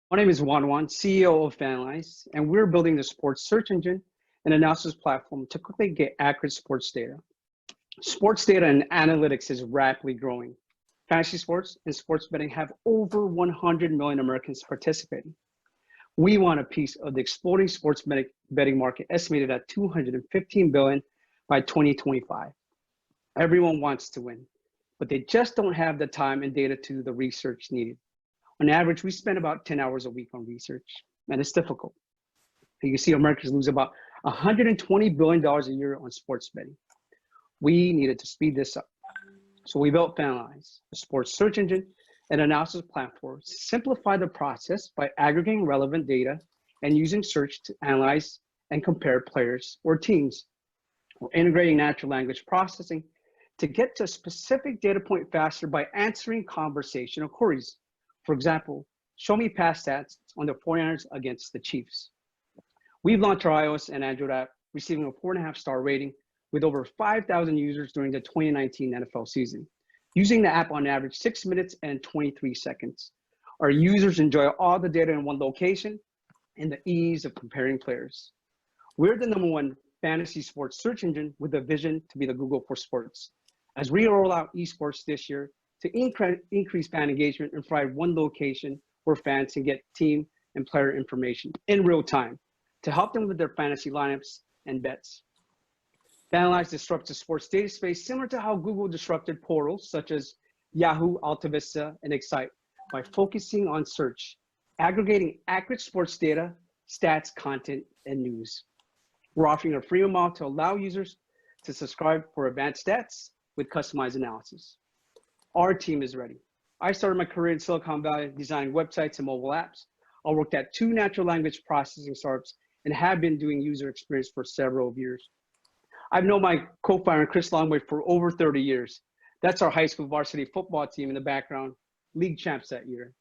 My name is Juan, CEO of Fanalyze, and we're building the sports search engine and analysis platform to quickly get accurate sports data. Sports data and analytics is rapidly growing. Fantasy sports and sports betting have over 100 million Americans participating. We want a piece of the exploding sports betting market, estimated at $215 billion by 2025. Everyone wants to win, but they just don't have the time and data to do the research needed. On average, we spend about 10 hours a week on research, and it's difficult. You can see Americans lose about $120 billion a year on sports betting. We needed to speed this up. So we built Fanalyze, a sports search engine and analysis platform to simplify the process by aggregating relevant data and using search to analyze and compare players or teams. We're integrating natural language processing to get to a specific data point faster by answering conversational queries. For example, show me past stats on the 49ers against the Chiefs. We've launched our iOS and Android app, receiving a 4.5-star rating with over 5,000 users during the 2019 NFL season, using the app on average 6 minutes and 23 seconds. Our users enjoy all the data in one location and the ease of comparing players. We're the #1 fantasy sports search engine with a vision to be the Google for sports. As we roll out esports this year, to increase fan engagement and provide one location where fans can get team and player information in real time to help them with their fantasy lineups and bets. Fanalyze disrupts the sports data space similar to how Google disrupted portals such as Yahoo, AltaVista, and Excite by focusing on search, aggregating accurate sports data, stats, content, and news. We're offering a freemium model to allow users to subscribe for advanced stats with customized analysis. Our team is ready. I started my career in Silicon Valley designing websites and mobile apps. I worked at 2 natural language processing startups and have been doing user experience for several years. I've known my co-founder, Chris Longway, for over 30 years. That's our high school varsity football team in the background, league champs that year.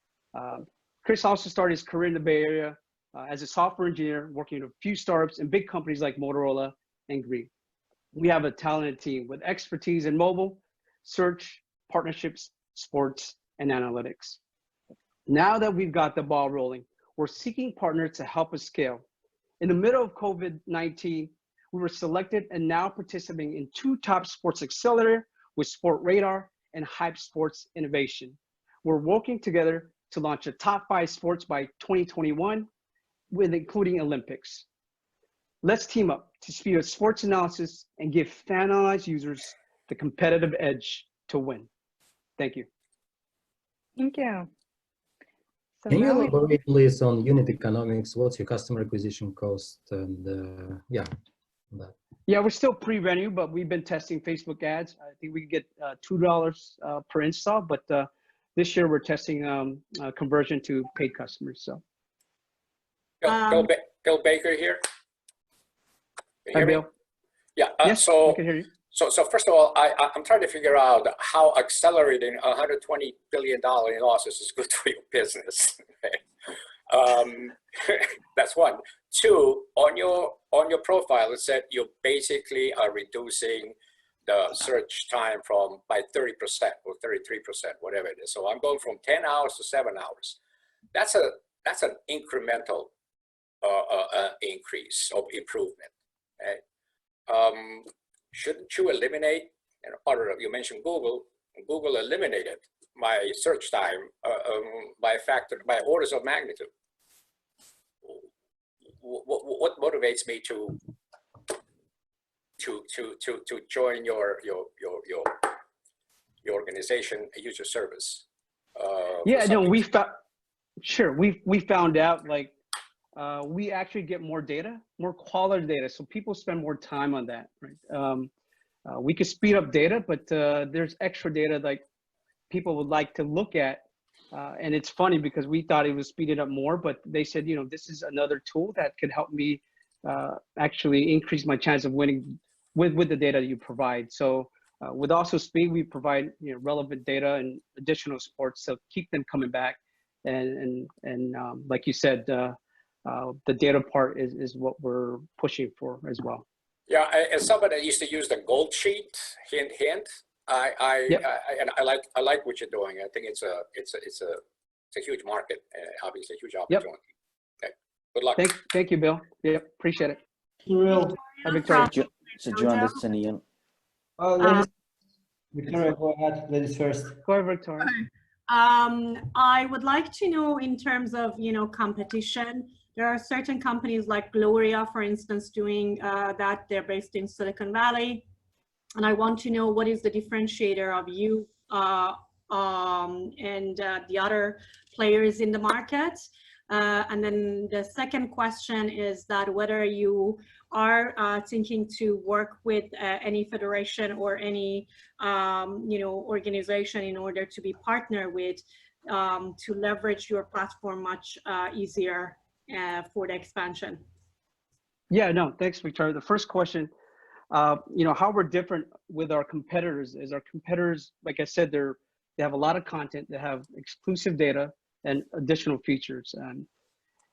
Chris also started his career in the Bay Area as a software engineer, working with a few startups and big companies like Motorola and Green. We have a talented team with expertise in mobile, search, partnerships, sports, and analytics. Now that we've got the ball rolling, we're seeking partners to help us scale. In the middle of COVID-19, we were selected and now participating in 2 top sports accelerator with Sport Radar and Hype Sports Innovation. We're working together to launch a top 5 sports by 2021, with including Olympics. Let's team up to speed up sports analysis and give Fanalyze users the competitive edge to win. Thank you. Thank you. So can you elaborate, please, on unit economics? What's your customer acquisition cost? And yeah, that. Yeah, we're still pre-revenue, but we've been testing Facebook ads. I think we can get $2 per install, but this year we're testing conversion to paid customers. So, Bill Baker here. Hi, Bill. Yeah. Yes, so I can hear you. So first of all, I'm trying to figure out how accelerating $120 billion in losses is good for your business. That's one. 2, on your profile, it said you basically are reducing the search time by 30% or 33%, whatever it is. So I'm going from 10 hours to 7 hours. That's an incremental increase of improvement. Okay? Shouldn't you eliminate, you mentioned Google eliminated my search time by orders of magnitude. What motivates me to join your organization, user service? Yeah, no, we found out like we actually get more data, more quality data. So people spend more time on that, right? We could speed up data, but there's extra data like people would like to look at. And it's funny because we thought it would speed it up more, but they said, this is another tool that could help me actually increase my chance of winning with the data you provide. So with also speed, we provide relevant data and additional supports to keep them coming back. And like you said, the data part is what we're pushing for as well. Yeah, as somebody that used to use the gold sheet, hint, hint, I like what you're doing. I think it's a it's a huge market, obviously a huge Yep. opportunity. Okay, good luck. Thank you, Bill. Yep, appreciate it. Cyril, Hi, Victoria. So John, this is Ian. ladies, Victoria, go ahead, ladies first. Go ahead, Victoria. I would like to know in terms of, competition, there are certain companies like Gloria, for instance, doing that. They're based in Silicon Valley. And I want to know what is the differentiator of you and the other players in the market. And then the second question is that whether you are thinking to work with any federation or any organization in order to be partner with to leverage your platform much easier for the expansion. Yeah, no, thanks, Victoria. The first question, how we're different with our competitors is our competitors, like I said, they have a lot of content, they have exclusive data and additional features.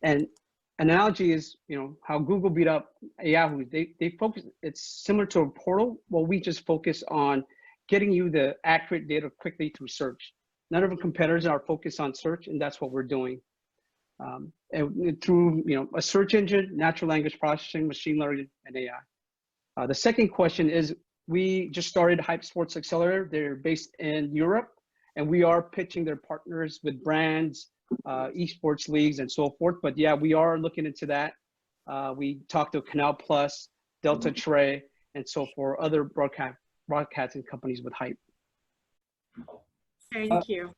And analogy is, how Google beat up Yahoo. They focus, it's similar to a portal. Well, we just focus on getting you the accurate data quickly through search. None of our competitors are focused on search, and that's what we're doing. And through a search engine, natural language processing, machine learning, and AI. The second question is, we just started Hype Sports Accelerator. They're based in Europe, and we are pitching their partners with brands, esports leagues, and so forth. But yeah, we are looking into that. We talked to Canal Plus, Delta Tray, and so forth, other broadcasting companies with Hype. Thank you.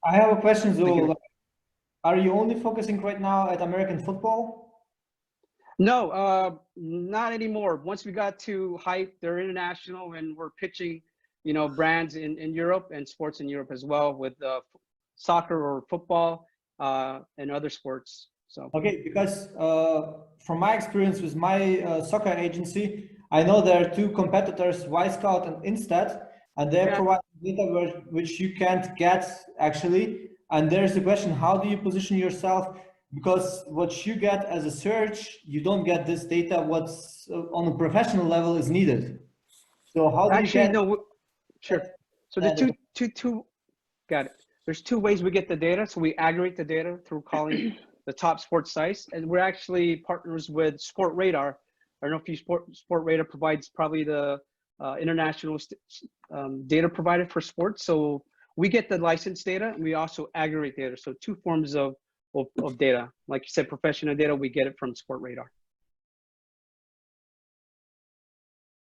I have a question, Thank you. Zul. Are you only focusing right now at American football? No, not anymore. Once we got to Hype, they're international, and we're pitching, brands in Europe and sports in Europe as well, with soccer or football and other sports. So Okay, because from my experience with my soccer agency, I know there are two competitors, Wisecout and Instat, and they provide data which you can't get actually. And there's the question, how do you position yourself? Because what you get as a search, you don't get this data what's on a professional level is needed. So how do actually, you get? no, sure. So the two, got it. There's two ways we get the data. So we aggregate the data through calling the top sports sites, and we're actually partners with Sport Radar. I don't know if you Sport Radar provides probably the international data provider for sports. So we get the license data, and we also aggregate data. So two forms of data. Like you said, professional data, we get it from Sport Radar.